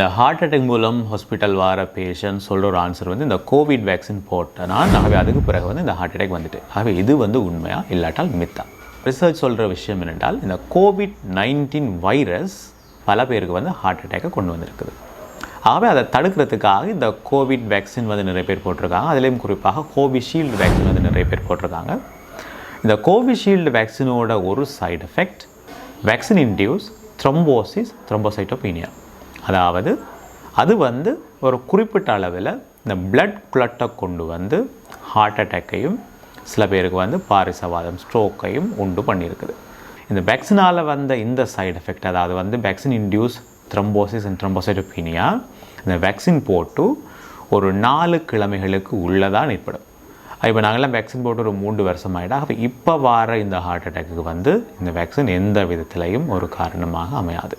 இந்த heart attack மூலம் hospital வர பேஷண்ட் சொல்கிற ஒரு ஆன்சர் வந்து இந்த கோவிட் வேக்சின் போட்டேன்னா ஆகவே அதுக்கு பிறகு வந்து இந்த ஹார்ட் அட்டாக் வந்துட்டு ஆகவே இது வந்து உண்மையாக இல்லாட்டால் மித்தா. ரிசர்ச் சொல்கிற விஷயம் என்னென்றால் இந்த COVID-19 வைரஸ் பல பேருக்கு வந்து ஹார்ட் அட்டாக்கை கொண்டு வந்திருக்குது. ஆகவே அதை தடுக்கிறதுக்காக இந்த கோவிட் வேக்சின் வந்து நிறைய பேர் போட்டிருக்காங்க. அதுலேயும் குறிப்பாக கோவிஷீல்டு வேக்சின் வந்து நிறைய பேர் போட்டிருக்காங்க. இந்த கோவிஷீல்டு வேக்சினோட ஒரு side effect vaccine induce thrombocytopenia. அதாவது அது வந்து ஒரு குறிப்பிட்ட அளவில் இந்த பிளட் கிளட்டை கொண்டு வந்து ஹார்ட் அட்டாக்கையும் சில பேருக்கு வந்து பாரிசவாதம் ஸ்ட்ரோக்கையும் உண்டு பண்ணியிருக்குது. இந்த வேக்சினால் வந்த இந்த சைடு எஃபெக்ட் அதாவது வந்து vaccine induce thrombosis and thrombocytopenia இந்த வேக்சின் போட்டு ஒரு 4 கிழமைகளுக்கு உள்ளதான் ஏற்படும். இப்போ நாங்கள்லாம் வேக்சின் போட்டு ஒரு 3 வருஷம் ஆகிடும். அப்போ இப்போ வர இந்த ஹார்ட் அட்டாக்கு வந்து இந்த வேக்சின் எந்த விதத்திலையும் ஒரு காரணமாக அமையாது.